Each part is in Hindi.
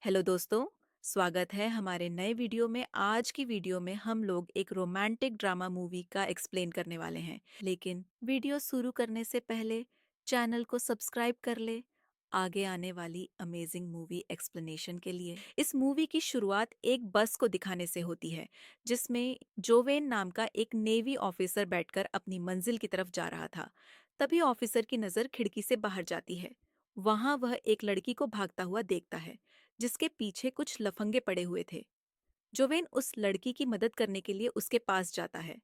हेलो दोस्तों। स्वागत है हमारे नए वीडियो में। आज की वीडियो में हम लोग एक रोमांटिक ड्रामा मूवी का एक्सप्लेन करने वाले हैं, लेकिन वीडियो शुरू करने से पहले चैनल को सब्सक्राइब कर ले आगे आने वाली अमेजिंग मूवी एक्सप्लेनेशन के लिए। इस मूवी की शुरुआत एक बस को दिखाने से होती है, जिसमें जोवेन नाम का एक नेवी ऑफिसर बैठकर अपनी मंजिल की तरफ जा रहा था। तभी ऑफिसर की नजर खिड़की से बाहर जाती है। वहां वह एक लड़की को भागता हुआ देखता है, जिसके पीछे कुछ लफंगे पड़े हुए थे। जोवेन उस लड़की की मदद करने के लिए उसके पास जाता है।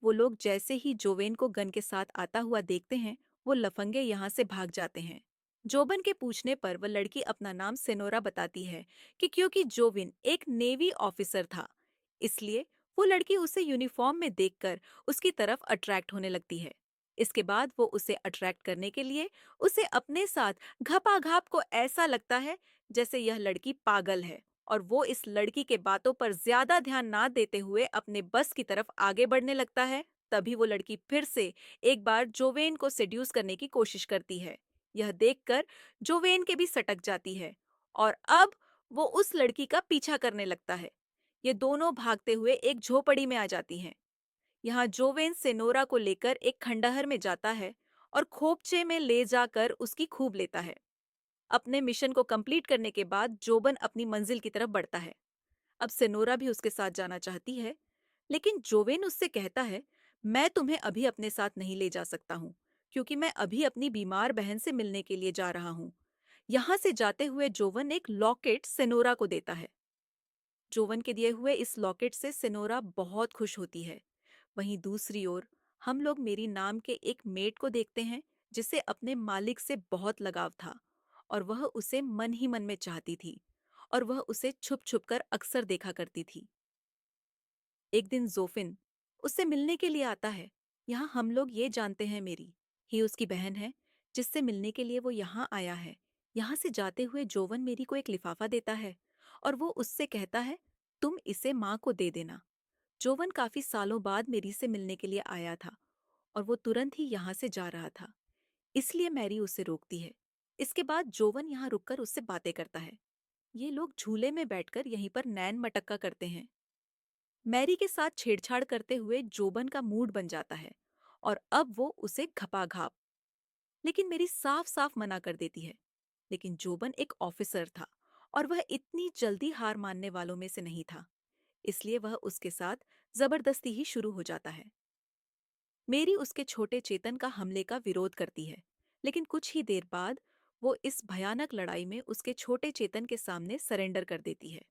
वो लोग जैसे ही जोवेन को गन के साथ आता हुआ देखते हैं, वो लफंगे यहाँ से भाग जाते हैं। जोबन के पूछने पर वह लड़की अपना नाम सेनोरा बताती है कि क्योंकि जोविन एक नेवी ऑफिसर था, इसलिए वो लड़की उसे यूनिफॉर्म में देखकर उसकी तरफ अट्रैक्ट होने लगती है। इसके बाद वो उसे अट्रैक्ट करने के लिए उसे अपने साथ घपाघाप को ऐसा लगता है जैसे यह लड़की पागल है, और वो इस लड़की के बातों पर ज्यादा ध्यान ना देते हुए अपने बस की तरफ आगे बढ़ने लगता है। तभी वो लड़की फिर से एक बार जोवेन को सेड्यूस करने की कोशिश करती है। यह देखकर जोवेन के भी सटक जाती है, और अब वो उस लड़की का पीछा करने लगता है। ये दोनों भागते हुए एक झोपड़ी में आ जाती हैं। यहाँ जोवेन सेनोरा को लेकर एक खंडहर में जाता है और खोपचे में ले जाकर उसकी खूब लेता है। अपने मिशन को कंप्लीट करने के बाद जोबन अपनी मंजिल की तरफ बढ़ता है। अब सेनोरा भी उसके साथ जाना चाहती है, लेकिन जोवेन उससे कहता है, मैं तुम्हें अभी अपने साथ नहीं ले जा सकता हूँ, क्योंकि मैं अभी अपनी बीमार बहन से मिलने के लिए जा रहा हूँ। यहाँ से जाते हुए जोवन एक लॉकेट सेनोरा को देता है। जोवन के दिए हुए इस लॉकेट से सेनोरा बहुत खुश होती है। वहीं दूसरी ओर हम लोग मेरी नाम के एक मेट को देखते हैं, जिसे अपने मालिक से बहुत लगाव था, और वह उसे मन ही मन में चाहती थी, और वह उसे छुप छुप कर अक्सर देखा करती थी। एक दिन जोफिन उससे मिलने के लिए आता है। यहाँ हम लोग ये जानते हैं मेरी ही उसकी बहन है, जिससे मिलने के लिए वो यहाँ आया है। यहाँ से जाते हुए जोवन मेरी को एक लिफाफा देता है, और वो उससे कहता है, तुम इसे माँ को दे देना। जोवन काफी सालों बाद मेरी से मिलने के लिए आया था, और वो तुरंत ही यहाँ से जा रहा था, इसलिए मैरी उसे रोकती है। इसके बाद जोवन यहाँ रुककर उससे बातें करता है। ये लोग झूले में बैठकर यहीं पर नैन मटक्का करते हैं। मैरी के साथ छेड़छाड़ करते हुए जोबन का मूड बन जाता है, और अब वो उसे घपाघाप, लेकिन मेरी साफ साफ मना कर देती है। लेकिन जोबन एक ऑफिसर था, और वह इतनी जल्दी हार मानने वालों में से नहीं था, इसलिए वह उसके साथ जबरदस्ती ही शुरू हो जाता है। मेरी उसके छोटे चेतन का हमले का विरोध करती है, लेकिन कुछ ही देर बाद वो इस भयानक लड़ाई में उसके छोटे चेतन के सामने सरेंडर कर देती है।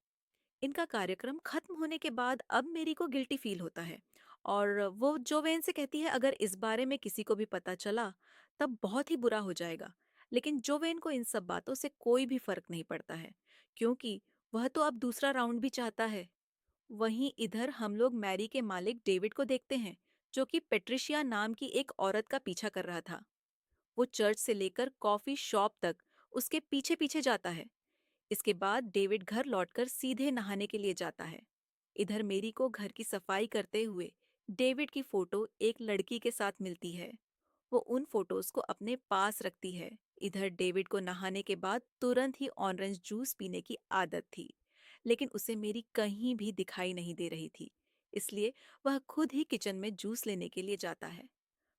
इनका कार्यक्रम खत्म होने के बाद अब मेरी को गिल्टी फील होता है, और वो जोवेन से कहती है अगर इस बारे में किसी को भी पता चला तब बहुत ही बुरा हो जाएगा। लेकिन जोवेन को इन सब बातों से कोई भी फर्क नहीं पड़ता है, क्योंकि वह तो अब दूसरा राउंड भी चाहता है। वहीं इधर हम लोग मैरी के मालिक डेविड को देखते हैं, जो कि पेट्रिशिया नाम की एक औरत का पीछा कर रहा था। वो चर्च से लेकर कॉफी शॉप तक उसके पीछे पीछे जाता है। इसके बाद डेविड घर लौटकर सीधे नहाने के लिए जाता है। इधर मेरी को घर की सफाई करते हुए डेविड की फोटो एक लड़की के साथ मिलती है। वो उन फोटोज को अपने पास रखती है। इधर डेविड को नहाने के बाद तुरंत ही ऑरेंज जूस पीने की आदत थी, लेकिन उसे मेरी कहीं भी दिखाई नहीं दे रही थी, इसलिए वह खुद ही किचन में जूस लेने के लिए जाता है।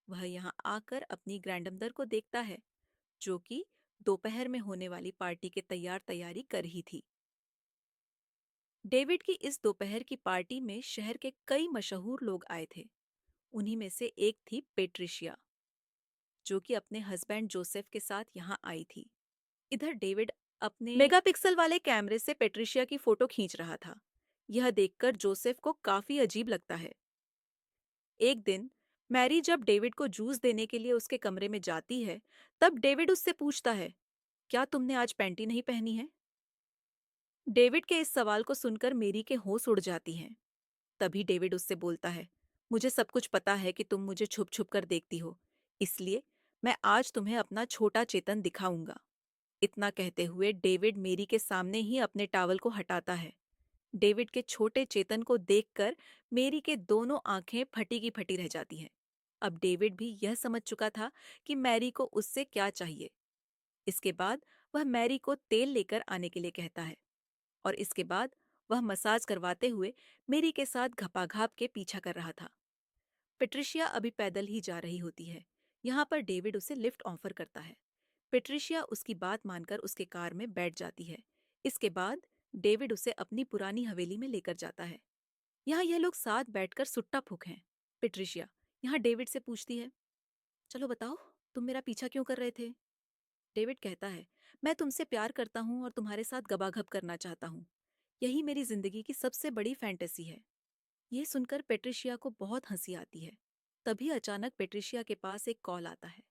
वह यहाँ आकर अपनी ग्रैंडमदर को देखता है, जो कि दोपहर में होने वाली पार्टी के तैयार तैयारी कर ही थी। डेविड की इस दोपहर की पार्टी में शहर के कई मशहूर लोग आए थे। उन्हीं में से एक थी पेट्रिशिया, जो कि अपने हस्बैंड जोसेफ के साथ यहाँ आई थी। इधर डेविड अपने मेगापिक्सल वाले कैमरे से पेट्रिशिया की फोटो खींच रहा था। यह देखकर जोसेफ को काफी अजीब लगता है। एक दिन मैरी जब डेविड को जूस देने के लिए उसके कमरे में जाती है, तब डेविड उससे पूछता है, क्या तुमने आज पैंटी नहीं पहनी है? डेविड के इस सवाल को सुनकर मेरी के होश उड़ जाती हैं। तभी डेविड उससे बोलता है, मुझे सब कुछ पता है कि तुम मुझे छुप छुप कर देखती हो, इसलिए मैं आज तुम्हें अपना छोटा चेतन दिखाऊंगा। इतना कहते हुए डेविड मेरी के सामने ही अपने टावल को हटाता है। डेविड के छोटे चेतन को देखकर मेरी के दोनों आंखें फटी की फटी रह जाती हैं। अब डेविड भी यह समझ चुका था कि मैरी को उससे क्या चाहिए। इसके बाद वह मैरी को तेल लेकर आने के लिए कहता है। और इसके बाद वह मसाज करवाते हुए मेरी के साथ घपाघाप के पीछा कर रहा था। पेट्रिशिया अभी पैदल ही जा रही होती है। यहाँ पर डेविड उसे लिफ्ट ऑफर करता है। पेट्रिशिया उसकी बात मानकर उसके कार में बैठ जाती है। इसके बाद डेविड उसे अपनी पुरानी हवेली में लेकर जाता है। यहाँ यह लोग साथ बैठकर सुट्टा फूक हैं। पेट्रिशिया यहाँ डेविड से पूछती है, चलो बताओ, तुम मेरा पीछा क्यों कर रहे थे? डेविड कहता है, मैं तुमसे प्यार करता हूँ और तुम्हारे साथ गबागब करना चाहता हूँ। यही मेरी जिंदगी की सबसे बड़ी फैंटेसी है। ये सुनकर पेट्रिशिया को बहुत हंसी आती है। तभी अचानक पेट्रिशिया के पास एक कॉल आता है।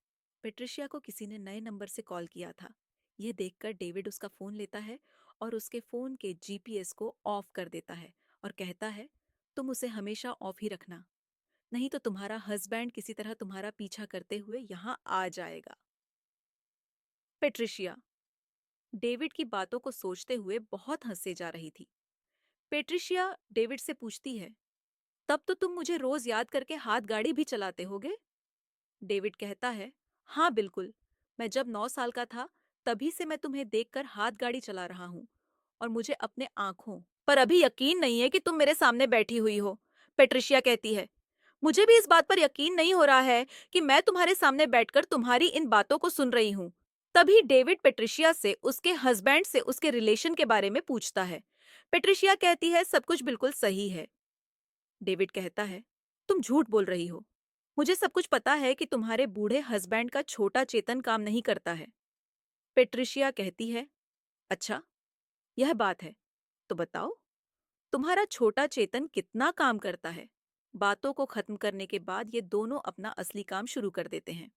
पेट्रिशिया को किसी ने नए नंबर से कॉल किया था। ये देखकर डेविड उसका फोन लेता है और उसके फोन के जीपीएस को ऑफ कर देता है और कहता है, तुम उसे हमेशा ऑफ ही रखना, नहीं तो तुम्हारा हस्बैंड किसी तरह तुम्हारा पीछा करते हुए यहाँ आ जाएगा। पेट्रिशिया डेविड की बातों को सोचते हुए बहुत हंसे जा रही थी। पेट्रिशिया डेविड से पूछती है, तब तो तुम मुझे रोज याद करके हाथ गाड़ी भी चलाते होगे? डेविड कहता है, हाँ बिल्कुल, मैं जब 9 साल का था तभी से मैं तुम्हें देखकर हाथ गाड़ी चला रहा हूँ और मुझे अपने आंखों पर अभी यकीन नहीं है कि तुम मेरे सामने बैठी हुई हो। पेट्रिशिया कहती है, मुझे भी इस बात पर यकीन नहीं हो रहा है कि मैं तुम्हारे सामने बैठकर तुम्हारी इन बातों को सुन रही हूँ। तभी डेविड पेट्रिशिया से उसके हस्बैंड से उसके रिलेशन के बारे में पूछता है। पेट्रिशिया कहती है, सब कुछ बिल्कुल सही है। डेविड कहता है, तुम झूठ बोल रही हो। मुझे सब कुछ पता है कि तुम्हारे बूढ़े हस्बैंड का छोटा चेतन काम नहीं करता है। पेट्रिशिया कहती है, अच्छा, यह बात है, तो बताओ, तुम्हारा छोटा चेतन कितना काम करता है? बातों को खत्म करने के बाद ये दोनों अपना असली काम शुरू कर देते हैं।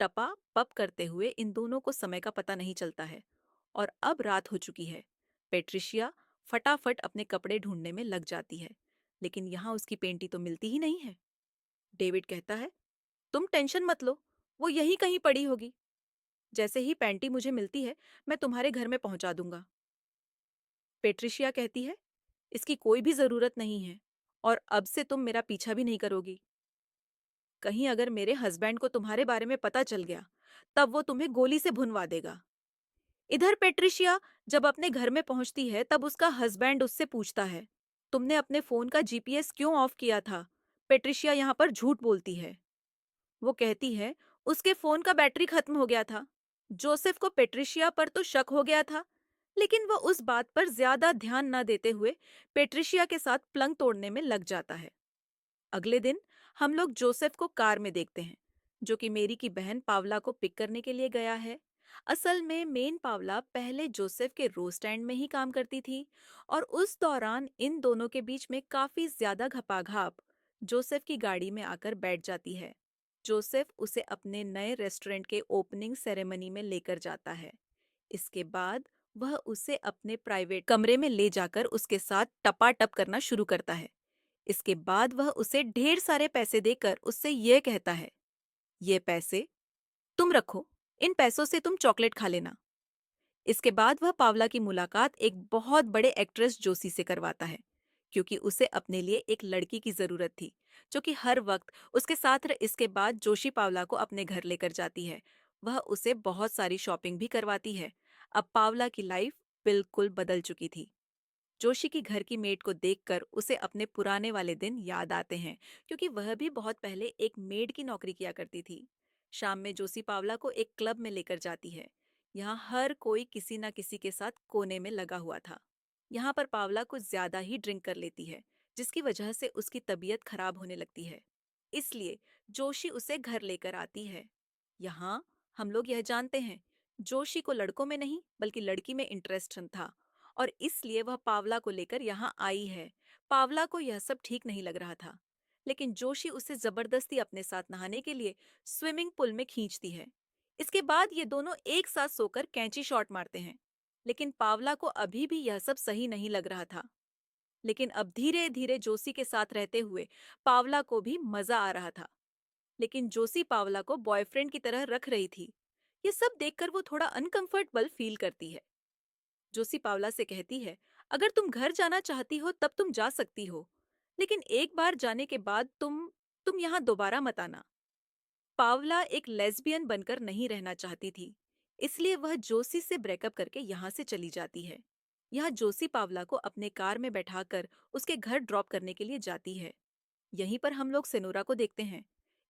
टपा पप करते हुए इन दोनों को समय का पता नहीं चलता है और अब रात हो चुकी है। पेट्रिशिया फटाफट अपने कपड़े ढूंढने में लग जाती है, लेकिन यहाँ उसकी पेंटी तो मिलती ही नहीं है। डेविड कहता है, तुम टेंशन मत लो, वो यहीं कहीं पड़ी होगी। जैसे ही पैंटी मुझे मिलती है, मैं तुम्हारे घर में पहुंचा दूंगा। पेट्रिशिया कहती है, इसकी कोई भी जरूरत नहीं है और अब से तुम मेरा पीछा भी नहीं करोगी। कहीं अगर मेरे हस्बैंड को तुम्हारे बारे में पता चल गया, तब वो तुम्हें गोली से भुनवा देगा। इधर पेट्रिशिया जब अपने घर में पहुंचती है, तब उसका हस्बैंड उससे पूछता है, तुमने अपने फोन का जीपीएस क्यों ऑफ किया था? पेट्रिशिया यहाँ पर झूठ बोलती है। वो कहती है, उसके फोन का बैटरी खत्म हो गया था। जोसेफ को पेट्रिशिया पर तो शक हो गया था, लेकिन वह उस बात पर ज्यादा ध्यान न देते हुए पेट्रिशिया के साथ पलंग तोड़ने में लग जाता है। अगले दिन हम लोग जोसेफ को कार में देखते हैं, जो कि मेरी की बहन पावला को पिक करने के लिए गया है। असल में मेन पावला पहले जोसेफ के रो स्टैंड में ही काम करती थी और उस दौरान इन दोनों के बीच में काफी ज्यादा घपाघाप जोसेफ की गाड़ी में आकर बैठ जाती है। जोसेफ उसे अपने नए रेस्टोरेंट के ओपनिंग सेरेमनी में लेकर जाता है। इसके बाद वह उसे अपने प्राइवेट कमरे में ले जाकर उसके साथ टपाटप करना शुरू करता है। इसके बाद वह उसे ढेर सारे पैसे देकर उससे यह कहता है, ये पैसे तुम रखो, इन पैसों से तुम चॉकलेट खा लेना। इसके बाद वह पावला की मुलाकात एक बहुत बड़े एक्ट्रेस जोशी से करवाता है, क्योंकि उसे अपने लिए एक लड़की की जरूरत थी, जो कि हर वक्त उसके साथ इसके बाद जोशी पावला को अपने घर लेकर जाती है। वह उसे बहुत सारी शॉपिंग भी करवाती है। अब पावला की लाइफ बिल्कुल बदल चुकी थी। जोशी की घर की मेड को देखकर उसे अपने पुराने वाले दिन याद आते हैं, क्योंकि वह भी बहुत पहले एक मेड की नौकरी किया करती थी। शाम में जोशी पावला को एक क्लब में लेकर जाती है। यहाँ हर कोई किसी न किसी के साथ कोने में लगा हुआ था। यहाँ पर पावला कुछ ज्यादा ही ड्रिंक कर लेती है, जिसकी वजह से उसकी तबीयत खराब होने लगती है। इसलिए जोशी उसे घर लेकर आती है। यहाँ हम लोग यह जानते हैं, जोशी को लड़कों में नहीं बल्कि लड़की में इंटरेस्ट था और इसलिए वह पावला को लेकर यहाँ आई है। पावला को यह सब ठीक नहीं लग रहा था, लेकिन जोशी उसे जबरदस्ती अपने साथ नहाने के लिए स्विमिंग पूल में खींचती है। इसके बाद ये दोनों एक साथ सोकर कैंची शॉट मारते हैं, लेकिन पावला को अभी भी यह सब सही नहीं लग रहा था। लेकिन अब धीरे धीरे जोशी के साथ रहते हुए पावला को भी मजा आ रहा था। लेकिन जोशी पावला को बॉयफ्रेंड की तरह रख रही थी। ये सब देखकर वो थोड़ा अनकंफर्टेबल फील करती है। जोशी पावला से कहती है, अगर तुम घर जाना चाहती हो तब तुम जा सकती हो, लेकिन एक बार जाने के बाद तुम यहाँ दोबारा मत आना। पावला एक लेस्बियन बनकर नहीं रहना चाहती थी, इसलिए वह जोशी से ब्रेकअप करके यहाँ से चली जाती है। यहाँ जोशी पावला को अपने कार में बैठाकर उसके घर ड्रॉप करने के लिए जाती है। यहीं पर हम लोग सेनोरा को देखते हैं।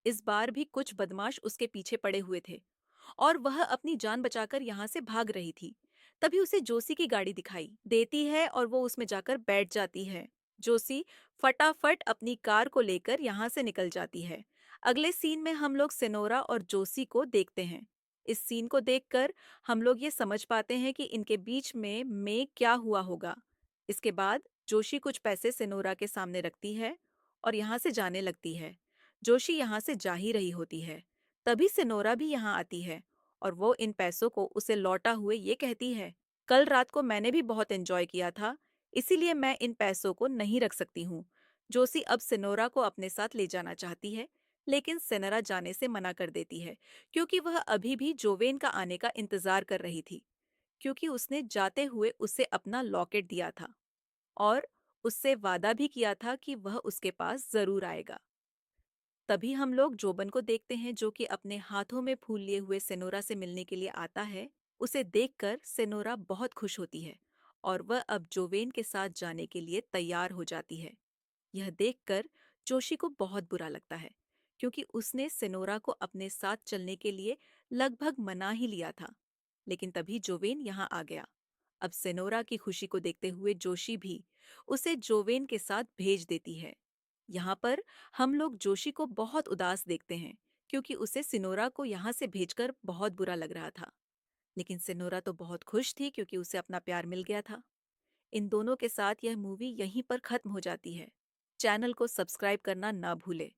इस बार भी कुछ बदमाश उसके पीछे पड़े हुए थे और वह अपनी जान बचाकर यहाँ से भाग रही थी। तभी उसे जोशी की गाड़ी दिखाई देती है और वो उसमें जाकर बैठ जाती है। जोशी फटाफट अपनी कार को लेकर यहाँ से निकल जाती है। अगले सीन में हम लोग सेनोरा और जोशी को देखते हैं। इस सीन को देखकर हम लोग ये समझ पाते हैं कि इनके बीच में क्या हुआ होगा। इसके बाद जोशी कुछ पैसे सेनोरा के सामने रखती है और यहाँ से जाने लगती है। जोशी यहाँ से जा ही रही होती है। तभी सिनोरा भी यहाँ आती है और वो इन पैसों को उसे लौटा हुए ये कहती है, कल रात को मैंने भी बहुत एंजॉय किया था, इसीलिए मैं इन पैसों को नहीं रख सकती हूँ। जोशी अब सिनोरा को अपने साथ ले जाना चाहती है, लेकिन सिनोरा जाने से मना कर देती है, क्योंकि वह अभी भी जोवेन का आने का इंतजार कर रही थी, क्योंकि उसने जाते हुए उसे अपना लॉकेट दिया था और उससे वादा भी किया था कि वह उसके पास जरूर आएगा। तभी हम लोग जोबन को देखते हैं जो कि अपने हाथों में फूल लिए हुए सेनोरा से मिलने के लिए आता है। उसे देखकर सेनोरा बहुत खुश होती है और वह अब जोवेन के साथ जाने के लिए तैयार हो जाती है। यह देखकर जोशी को बहुत बुरा लगता है, क्योंकि उसने सेनोरा को अपने साथ चलने के लिए लगभग मना ही लिया था। लेकिन तभी जोवेन यहाँ आ गया। अब सेनोरा की खुशी को देखते हुए जोशी भी उसे जोवेन के साथ भेज देती है। यहाँ पर हम लोग जोशी को बहुत उदास देखते हैं, क्योंकि उसे सिनोरा को यहाँ से भेजकर बहुत बुरा लग रहा था। लेकिन सिनोरा तो बहुत खुश थी, क्योंकि उसे अपना प्यार मिल गया था। इन दोनों के साथ यह मूवी यहीं पर खत्म हो जाती है। चैनल को सब्सक्राइब करना ना भूले।